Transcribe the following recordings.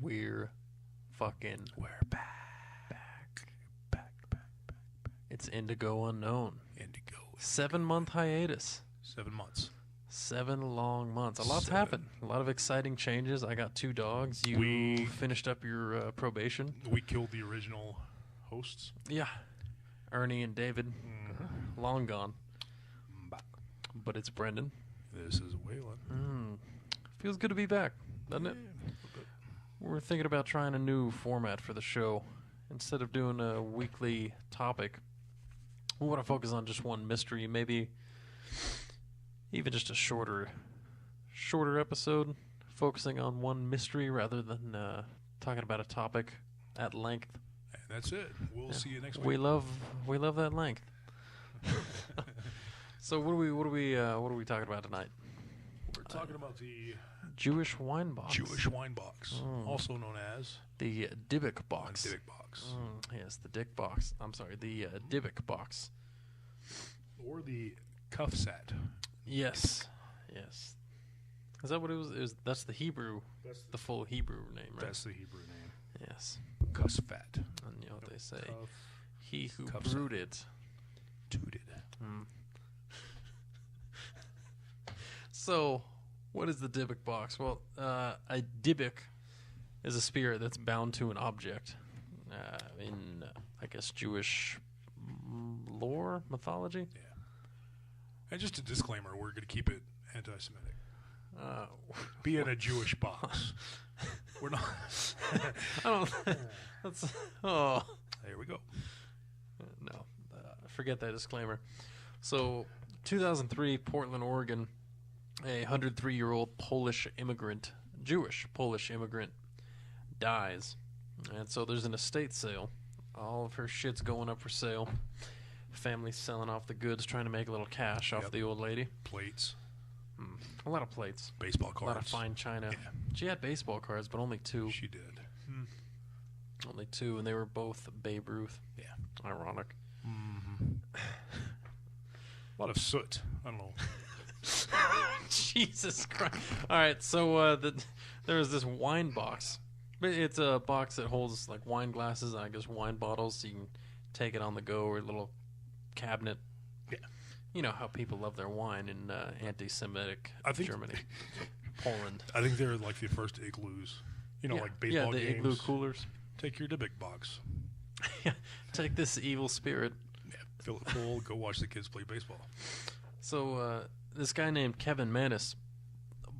We're fucking back. It's Indigo Unknown. Indigo. 7-month hiatus. 7 months. 7 long months. A lot's happened. A lot of exciting changes. I got 2 dogs. You finished up your probation. We killed the original hosts. Yeah. Ernie and David. Long gone. But it's Brendan. This is Waylon. Feels good to be back, doesn't it? We're thinking about trying a new format for the show. Instead of doing a weekly topic, we want to focus on just one mystery, maybe even just a shorter episode, focusing on one mystery rather than talking about a topic at length. And that's it. We'll see you next week. We love that length. So what are we talking about tonight? We're talking about the Jewish wine box. Jewish wine box, also known as the Dibbuk box. Dibbuk box. Yes, the Dick box. I'm sorry, the Dibbuk box. Or the cuff set. Yes. Is that what it was? That's the Hebrew. That's the full Hebrew name, right? That's the Hebrew name. Yes. Cuff fat. And you know what they say. Cuff. He who Cuff brewed it. Tooted. So, what is the Dibbuk box? Well, a Dibbuk is a spirit that's bound to an object in, I guess, Jewish lore, mythology. Yeah. And just a disclaimer, we're going to keep it anti-Semitic. Being a Jewish box. We're not. I don't. That's. Oh. There we go. No. Forget that disclaimer. So, 2003, Portland, Oregon, a 103-year-old Polish immigrant, Jewish Polish immigrant, dies. And so there's an estate sale. All of her shit's going up for sale. Family's selling off the goods, trying to make a little cash off the old lady. Plates. A lot of plates. Baseball cards. A lot of fine china. Yeah. She had baseball cards, but only 2. She did. Only 2, and they were both Babe Ruth. Yeah. Ironic. A lot of soot. I don't know. Jesus Christ. All right, so there was this wine box. It's a box that holds like wine glasses and I guess wine bottles, so you can take it on the go, or a little cabinet. Yeah. You know how people love their wine in anti-Semitic Germany, Poland. I think they're like the first igloos. You know, like baseball games. Yeah, the igloo coolers. Take your Dibbuk box. Take this evil spirit. Yeah, fill it full. Go watch the kids play baseball. So this guy named Kevin Manis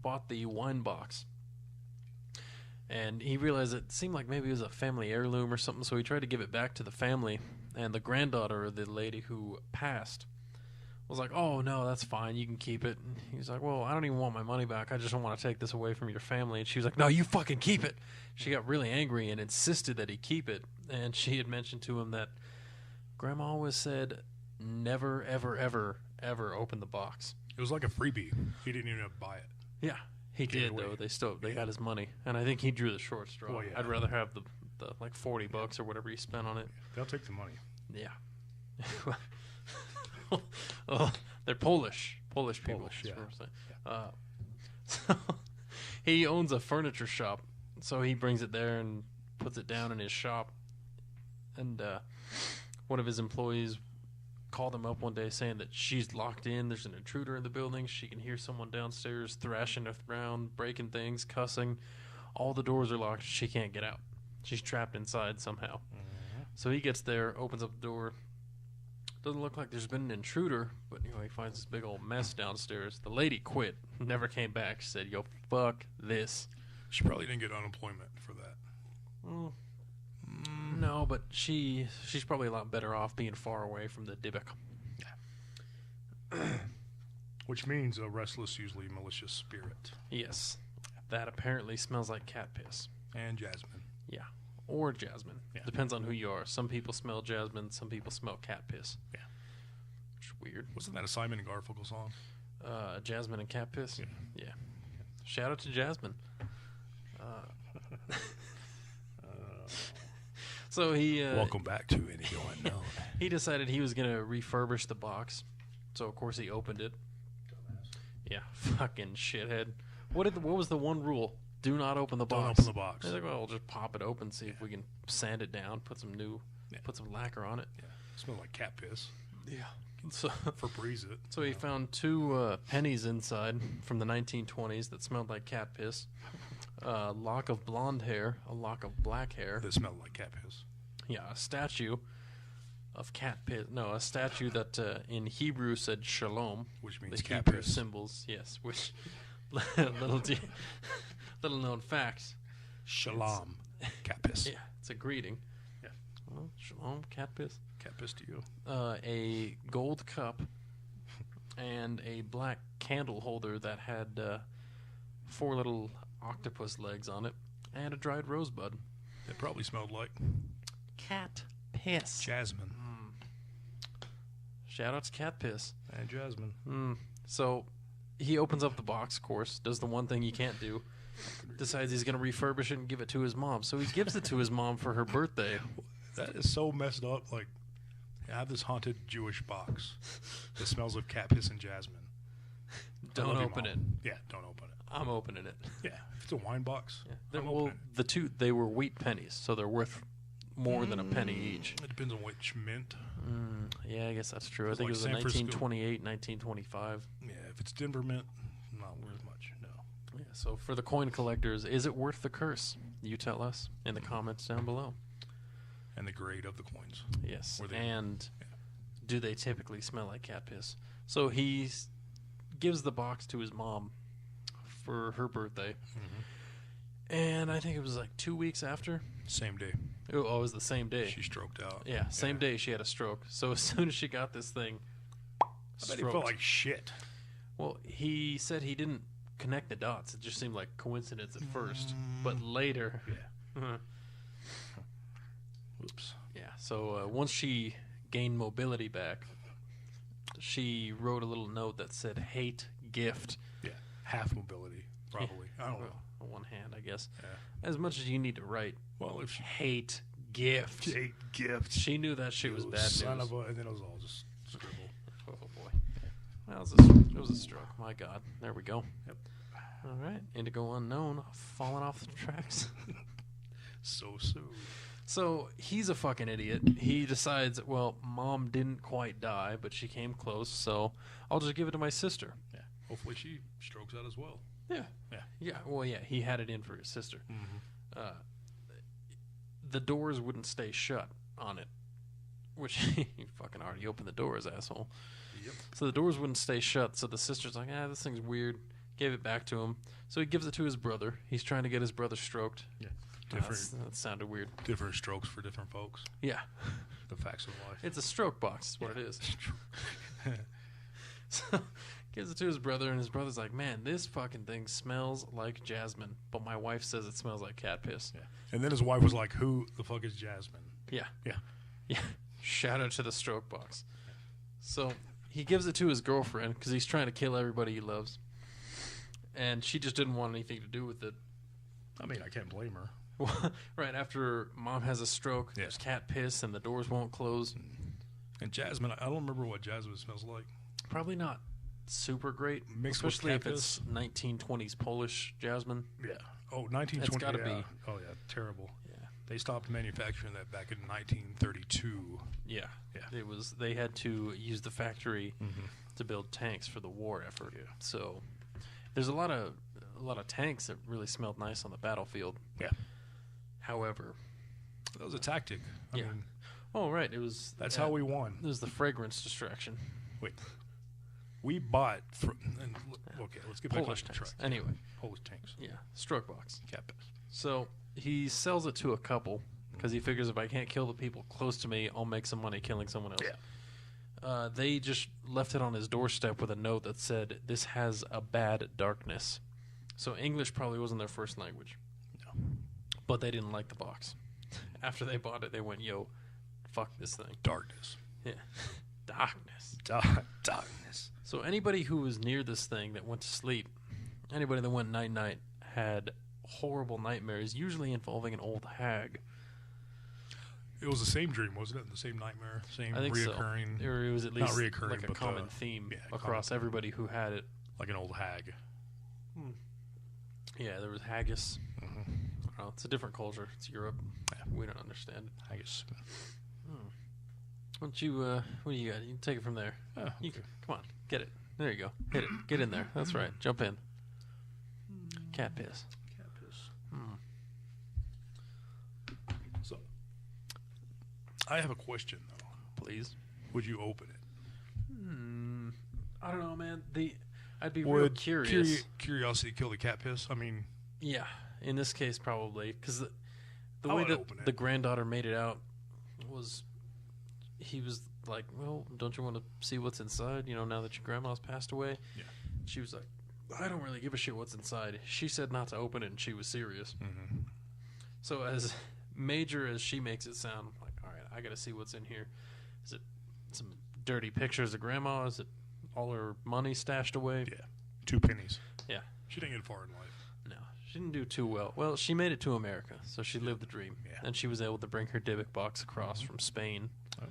bought the wine box. And he realized it seemed like maybe it was a family heirloom or something, so he tried to give it back to the family. And the granddaughter of the lady who passed was like, "Oh, no, that's fine. You can keep it." And he was like, "Well, I don't even want my money back. I just don't want to take this away from your family." And she was like, "No, you fucking keep it." She got really angry and insisted that he keep it. And she had mentioned to him that Grandma always said, never, ever, ever, ever open the box. It was like a freebie. He didn't even have to buy it. Yeah. He did, though. They got his money, and I think he drew the short straw. Well, yeah. I'd rather have the like $40 or whatever he spent on it. They'll take the money. Yeah. Oh, they're Polish people. Polish, yeah. So he owns a furniture shop, so he brings it there and puts it down in his shop. And one of his employees called him up one day saying that she's locked in. There's an intruder in the building. She can hear someone downstairs thrashing around, breaking things, cussing. All the doors are locked. She can't get out. She's trapped inside somehow. So he gets there, opens up the door. Doesn't look like there's been an intruder, but he finds this big old mess downstairs. The lady quit, never came back. She said, "Yo, fuck this." She probably didn't get unemployment for that. No, but she's probably a lot better off being far away from the Dibbuk. Which means a restless, usually malicious spirit. Yes. That apparently smells like cat piss. And jasmine. Yeah. Or jasmine. Yeah. Depends on who you are. Some people smell jasmine, some people smell cat piss. Yeah. Which is weird. Wasn't that a Simon and Garfunkel song? Jasmine and cat piss? Yeah. Shout out to Jasmine. So he... Welcome back to Indigo Unknown. He decided he was going to refurbish the box. So, of course, he opened it. Dumbass. Yeah, fucking shithead. What was the one rule? do not open the Don't box. open the box. He's like, well, we'll just pop it open, see if we can sand it down, put some lacquer on it. Yeah. It smells like cat piss. Yeah. So Febreze it. So he found 2 pennies inside from the 1920s that smelled like cat piss. A lock of blonde hair, a lock of black hair. That smelled like cat piss. Yeah, a statue of cat piss. No, a statue that in Hebrew said shalom, which means the cat Hebrew piss. symbols. Yes, which little known fact. Shalom, cat piss. Yeah, it's a greeting. Yeah. Well, shalom, cat piss. Cat piss to you. A gold cup and a black candle holder that had 4 little octopus legs on it, and a dried rosebud. It probably smelled like cat piss. jasmine. Shout out to cat piss. And jasmine. So he opens up the box, of course, does the one thing you can't do, decides he's going to refurbish it and give it to his mom. So he gives it to his mom for her birthday. That is so messed up. Like, I have this haunted Jewish box that smells of cat piss and jasmine. Don't open it. Yeah, don't open it. I'm opening it. Yeah, if it's a wine box, Yeah. I'm Well, opening the 2, they were wheat pennies, so they're worth more than a penny each. it. It depends on which mint. Yeah, I guess that's true. I It's think like it was San a Francisco. 1928, 1925. Yeah, if it's Denver mint, not worth much. No. Yeah, so for the coin collectors, is it worth the curse? You tell us in the comments down below. And the grade of the coins. Yes. Were they- And do they typically smell like cat piss? So he gives the box to his mom for her birthday. And I think it was like 2 weeks after. Same day. Oh, it was the same day. She stroked out. Yeah, same day she had a stroke. So as soon as she got this thing, I bet he felt stroked. like shit. Well, he said he didn't connect the dots. It just seemed like coincidence at first. But later... Yeah. Oops. Yeah, so once she gained mobility back, she wrote a little note that said, hate, gift. Yeah. Half mobility, probably. I don't know. On one hand, I guess. Yeah. As much as you need to write, Well, if she hate, gift. hate gift, She knew that shit was bad son news. of a, and then it was all just scribble. Oh, boy. Well, it was a stroke. My God. There we go. Yep. All right. Indigo Unknown falling off the tracks. So soon. So he's a fucking idiot. He decides, well, mom didn't quite die, but she came close, so I'll just give it to my sister. Yeah. Hopefully she strokes out as well. Yeah. Yeah. Yeah. Well, yeah, he had it in for his sister. The doors wouldn't stay shut on it, which he fucking already opened the doors, asshole. Yep. So the doors wouldn't stay shut, so the sister's like, this thing's weird. Gave it back to him. So he gives it to his brother. He's trying to get his brother stroked. Yeah. That sounded weird. Different strokes for different folks. Yeah. The facts of life. It's a stroke box, is what it is. So gives it to his brother, and his brother's like, man, this fucking thing smells like jasmine, but my wife says it smells like cat piss. Yeah. And then his wife was like, who the fuck is Jasmine? Yeah. Yeah. Yeah. Shout out to the stroke box. So he gives it to his girlfriend because he's trying to kill everybody he loves. And she just didn't want anything to do with it. I mean, I can't blame her. Right after mom has a stroke, there's cat piss and the doors won't close. And Jasmine, I don't remember what Jasmine smells like. Probably not super great, Mixed with especially if cat it's 1920s Polish jasmine. Yeah. Oh, 1920. It's gotta be. Oh, yeah. Terrible. Yeah. They stopped manufacturing that back in 1932. Yeah. Yeah. It was. They had to use the factory to build tanks for the war effort. Yeah. So there's a lot of tanks that really smelled nice on the battlefield. Yeah. However, That was a tactic. I mean, oh right, it was. that's how we won. It was the fragrance distraction. Wait. We bought. Okay, let's get back Polish on the tanks. track. Anyway, Polish tanks. yeah, stroke box. Cat piss. So he sells it to a couple because he figures if I can't kill the people close to me, I'll make some money killing someone else. Yeah. They just left it on his doorstep with a note that said, "This has a bad darkness." So English probably wasn't their first language. No. But they didn't like the box. After they bought it, they went, yo, fuck this thing. Darkness. Yeah. Darkness. Darkness. So anybody who was near this thing that went to sleep, anybody that went night-night, had horrible nightmares, usually involving an old hag. It was the same dream, wasn't it? The same nightmare, same I think reoccurring, so. Or it was at least not reoccurring, like a but common theme yeah, across common everybody who had it. like an old hag. Yeah, there was haggis. Mm-hmm. I don't know, it's a different culture. It's Europe. Yeah. We don't understand. Haggis. Why don't you, what do you got? You can take it from there. Oh, okay. Come on, get it. There you go. Hit it. Get in there. That's right. Jump in. Cat piss. Cat piss. So, I have a question, though. Please. Would you open it? I don't know, man. I'd be real Would curious. Curiosity kill the cat piss? I mean, Yeah, in this case, probably. Because the I way would that open it. the granddaughter made it out was, he was like, well, don't you want to see what's inside, now that your grandma's passed away? Yeah. She was like, I don't really give a shit what's inside. She said not to open it, and she was serious. Mm-hmm. So as major as she makes it sound, I'm like, all right, I got to see what's in here. Is it some dirty pictures of grandma? Is it all her money stashed away? Yeah. 2 pennies. Yeah. She didn't get far in life. No, she didn't do too well. Well, she made it to America, so she lived the dream. Yeah. And she was able to bring her Dibbuk box across from Spain, Oh.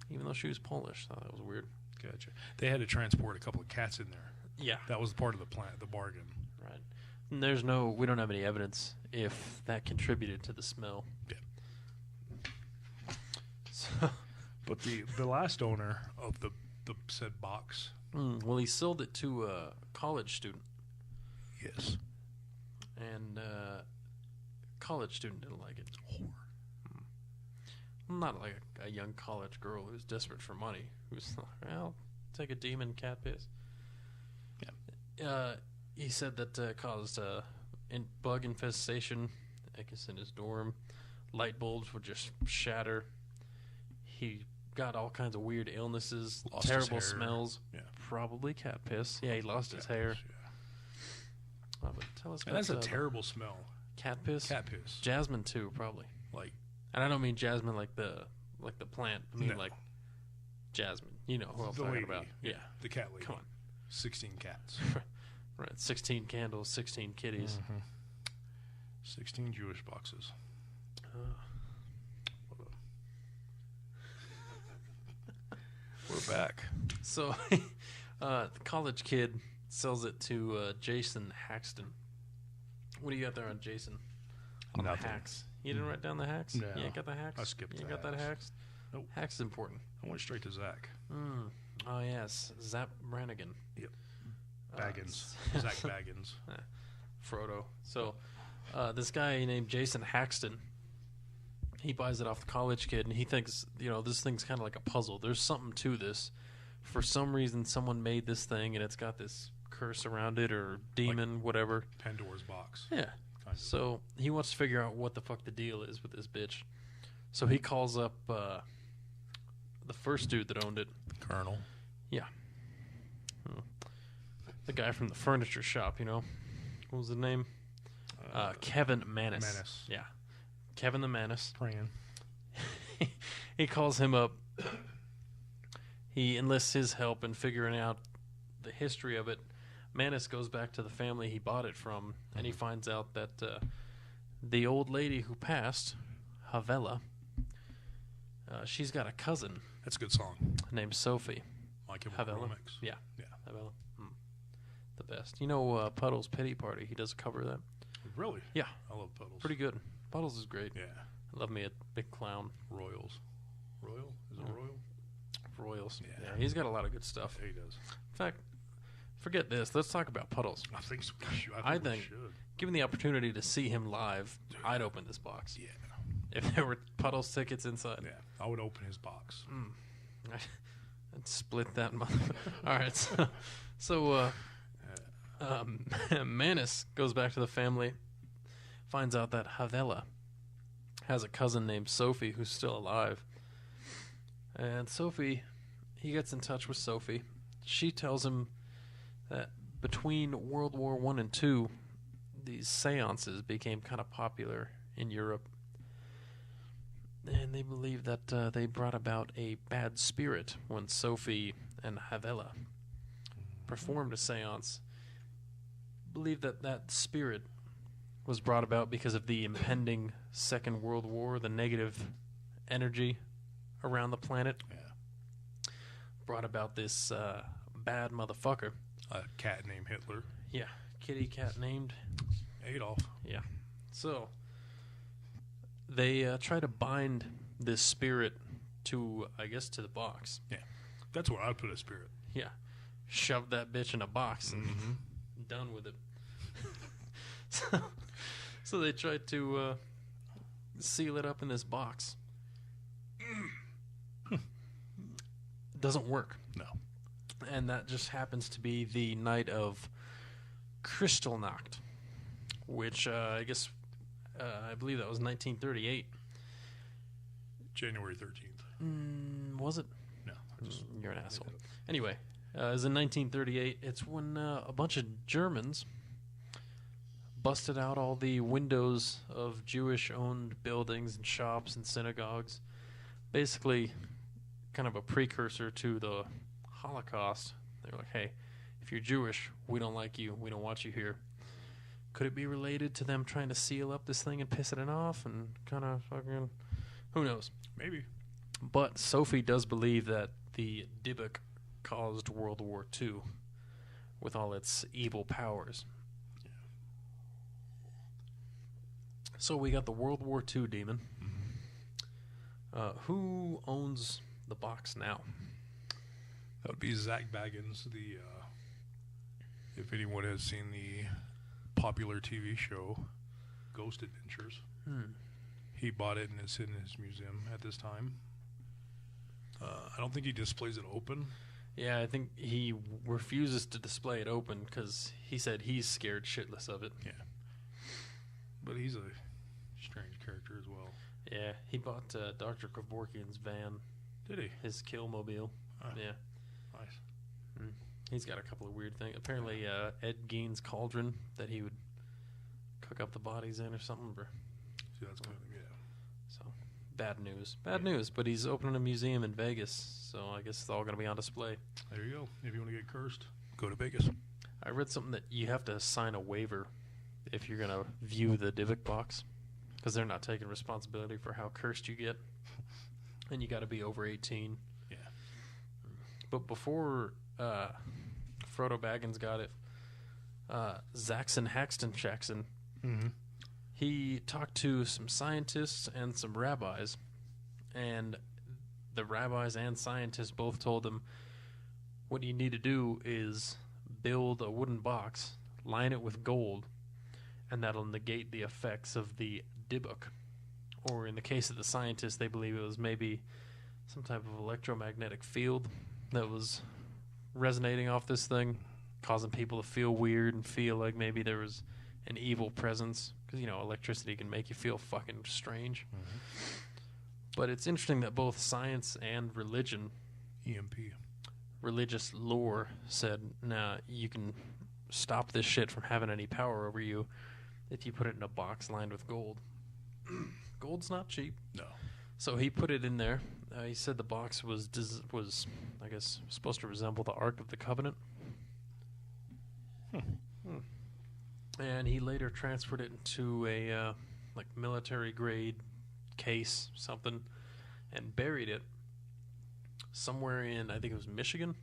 even though she was Polish. I thought that was weird. Gotcha. They had to transport a couple of cats in there. Yeah. That was part of the bargain. Right. And we don't have any evidence if that contributed to the smell. Yeah. So, But the last owner of the said box, well, he sold it to a college student, yes, and college student didn't like it. Not like a young college girl who's desperate for money, who's like, well, take a demon cat piss. Yeah. He said that caused bug infestation, I guess, in his dorm. Light bulbs would just shatter. He got all kinds of weird illnesses, Lost terrible his hair. smells. Yeah. Probably cat piss. Yeah, he lost his hair. Piss, yeah. But tell us And that's a about terrible smell. cat piss. Cat piss. Jasmine too, probably. Like, And I don't mean jasmine like the plant. I mean No. like Jasmine. You know who I'm the talking lady. about. Yeah. The cat lady. Come on. 16 cats. Right. 16 candles, 16 kitties. 16 Jewish boxes. We're back. So, the college kid sells it to Jason Haxton. What do you got there on Jason? On Nothing. the hacks. You didn't write down the hacks? No. You ain't got the hacks? I skipped You the got that hacks. hacks? Nope. Hacks is important. I went straight to Zach. Oh, yes. Zap Brannigan. Yep. Baggins. Zach Baggins. Frodo. So, this guy named Jason Haxton, he buys it off the college kid, and he thinks, this thing's kind of like a puzzle. There's something to this. For some reason, someone made this thing, and it's got this curse around it, or demon, whatever. Pandora's box. Yeah. Kind of. So, he wants to figure out what the fuck the deal is with this bitch. So, he calls up the first dude that owned it. Colonel. Yeah. The guy from the furniture shop, What was his name? Kevin Manis. Manis. Yeah. Kevin the Manis. Praying. He calls him up. He enlists his help in figuring out the history of it. Manis goes back to the family he bought it from, and he finds out that the old lady who passed, Havela, she's got a cousin That's a good song. named Sophie. My Chemical Havela. Romance. Yeah. Yeah. Havela. The best. Puddle's Pity Party. He does a cover of that. Really? Yeah. I love Puddles. Pretty good. Puddles is great. Yeah. I love me a big clown. Royals. Royal? Is it Yeah. Royal? Royals. Yeah. He's got a lot of good stuff. Yeah, he does. In fact, forget this. Let's talk about Puddles. I think so. I we think- should. Given the opportunity to see him live, I'd open this box. Yeah. If there were Puddles tickets inside. Yeah. I would open his box. I'd split that mother. All right. So Manis goes back to the family, finds out that Havela has a cousin named Sophie who's still alive. And Sophie, he gets in touch with Sophie. She tells him that between World War I and II, these seances became kind of popular in Europe. And they believe that they brought about a bad spirit when Sophie and Havela performed a seance. Believe that spirit was brought about because of the impending Second World War, the negative energy around the planet. Yeah. Brought about this bad motherfucker. A cat named Hitler. Yeah, kitty cat named Adolf. Yeah. So they try to bind this spirit to, I guess, to the box. Yeah. That's where I'd put a spirit. Yeah. Shove that bitch in a box and done with it. So they tried to seal it up in this box. Doesn't work. No. And that just happens to be the night of Kristallnacht, which I guess I believe that was 1938. January 13th. Was it? No. You're an asshole. Anyway, it was in 1938. It's when a bunch of Germans busted out all the windows of Jewish-owned buildings and shops and synagogues. Basically, kind of a precursor to the Holocaust. They were like, hey, if you're Jewish, we don't like you. We don't want you here. Could it be related to them trying to seal up this thing and piss it off and kind of fucking... Who knows? Maybe. But Sophie does believe that the Dibbuk caused World War II with all its evil powers. Yeah. So we got the World War II demon. Who owns the box now? That would be Zach Baggins, the if anyone has seen the popular TV show Ghost Adventures. He bought it and it's in his museum at this time. I don't think he displays it open. Yeah, I think he refuses to display it open because he said he's scared shitless of it. Yeah. But he's a strange character as well. Yeah, he bought Dr. Kevorkian's van. Did he? His Killmobile. Yeah. Nice. He's got a couple of weird things. Apparently, Ed Gein's cauldron that he would cook up the bodies in or something. See, that's good. Yeah. So, bad news. Bad news, but he's opening a museum in Vegas, so I guess it's all going to be on display. There you go. If you want to get cursed, go to Vegas. I read something that you have to sign a waiver if you're going to view the Dibbuk box, because they're not taking responsibility for how cursed you get, and you got to be over 18. Yeah. But before Frodo Baggins got it, Zaxxon Haxton Jackson, he talked to some scientists and some rabbis, and the rabbis and scientists both told him what you need to do is build a wooden box, line it with gold, and that'll negate the effects of the Dibbuk. Or in the case of the scientists, they believe it was maybe some type of electromagnetic field that was resonating off this thing, causing people to feel weird and feel like maybe there was an evil presence. Because, you know, electricity can make you feel fucking strange. But it's interesting that both science and religion, EMP, religious lore, said, nah, you can stop this shit from having any power over you if you put it in a box lined with gold. Gold's not cheap. No. So he put it in there. He said the box was I guess, supposed to resemble the Ark of the Covenant. And he later transferred it into a like military grade case, something, and buried it somewhere in, I think it was Michigan.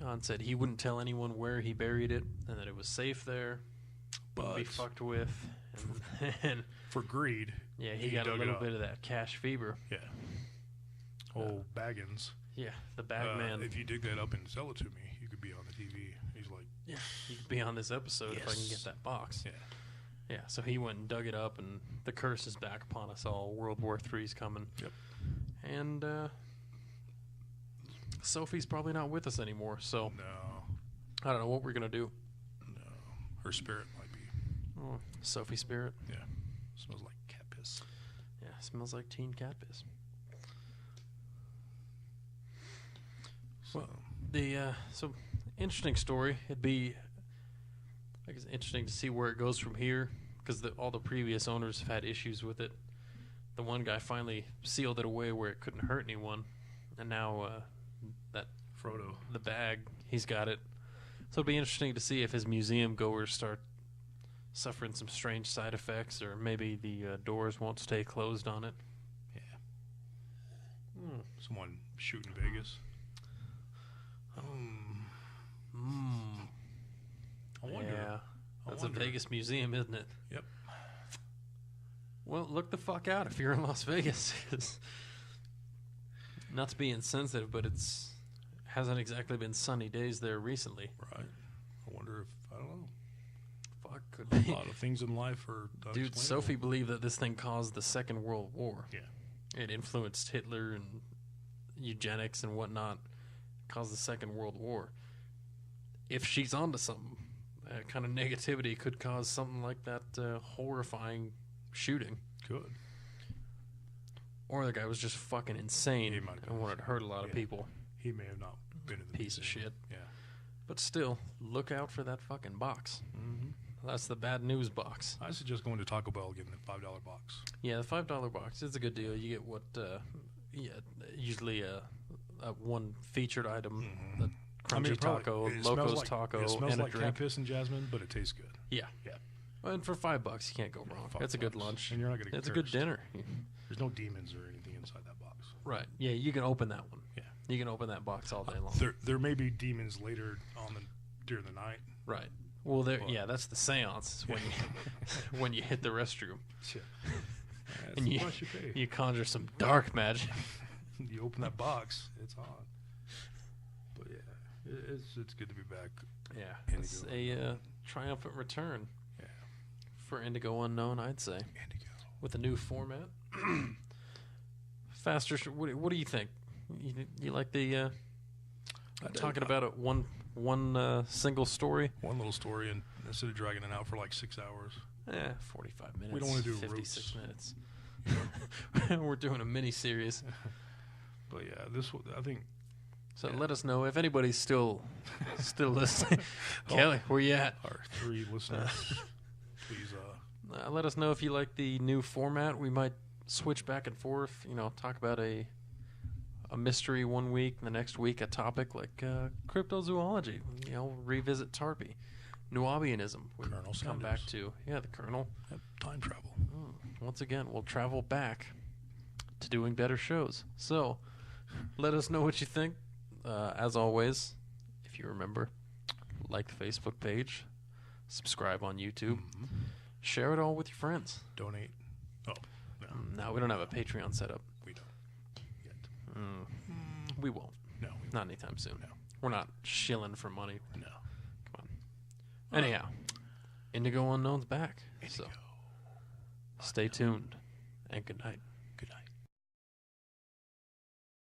And said he wouldn't tell anyone where he buried it, and that it was safe there, but be fucked with. And for greed, yeah, he got a little bit of that cash fever. Yeah. Old Baggins. Yeah, the bag man. If you dig that up and sell it to me, you could be on the TV. He's like, yeah, you could be on this episode if I can get that box. Yeah. Yeah, so he went and dug it up, and the curse is back upon us all. World War III's coming. Yep. And Sophie's probably not with us anymore, so no. I don't know what we're going to do. No. Her spirit might be. Oh, Sophie's spirit? Yeah. Smells like cat piss. Yeah, smells like teen cat piss. So, well, so interesting story. It'd be, I guess, interesting to see where it goes from here, because all the previous owners have had issues with it. The one guy finally sealed it away where it couldn't hurt anyone, and now that Frodo, the bag, he's got it. So it'd be interesting to see if his museum goers start suffering some strange side effects, or maybe the doors won't stay closed on it. Yeah. Someone shooting Vegas. I That's a Vegas museum, isn't it? Yep. Well, look the fuck out if you're in Las Vegas. Not to be insensitive, but hasn't exactly been sunny days there recently. Right. I wonder if, I don't know. Fuck, could A be. lot of things in life are Dude, Sophie believed that this thing caused the Second World War. Yeah. It influenced Hitler and eugenics and whatnot. Caused the Second World War. If she's onto something, that kind of negativity could cause something like that horrifying shooting. Good. Or the guy was just fucking insane He might have been and wanted to hurt a lot of people. He may have not been in the Piece of museum. shit. Yeah. But still, look out for that fucking box. Mm-hmm. That's the bad news box. I suggest going to Taco Bell getting the $5 box. Yeah, the $5 box is a good deal. You get what, usually one featured item, the crunchy taco, Loco's taco, it smells and like a drink. cat piss and jasmine, but it tastes good. Yeah. Yeah. And for $5, you can't go wrong. It's a good lunch. And you're not going to get It's a good cursed. dinner. There's no demons or anything inside that box. Right. Yeah, you can open that one. Yeah. You can open that box all day long. There may be demons later during the night. Right. Well, that's the seance when you when you hit the restroom. Shit. And you conjure some dark magic. You open that box, it's on. But yeah, it's good to be back. Yeah, Indigo it's a triumphant return. Yeah. For Indigo Unknown, I'd say. Indigo. With a new format. Faster. What do you think? You like the talking about it one single story? One little story, and instead of dragging it out for like 6 hours. 45 minutes. We don't want to do 56 minutes. We're doing a mini series. But yeah, I think. So let us know if anybody's still listening. Kelly, where you at? Our 3 listeners, please. Let us know if you like the new format. We might switch back and forth. Talk about a mystery one week, and the next week a topic like cryptozoology. Revisit Tarpey, Nubianism. We Colonel come Sanders. back to the Colonel. Time travel. Once again, we'll travel back to doing better shows. So, let us know what you think. As always, if you remember, like the Facebook page, subscribe on YouTube, share it all with your friends. Donate. Oh, no. No, we don't have a Patreon set up. We don't yet. We won't. No. Not anytime soon. No. We're not shilling for money. No. Come on. Anyhow, Indigo Unknown's back. Indigo. So, stay tuned, and good night.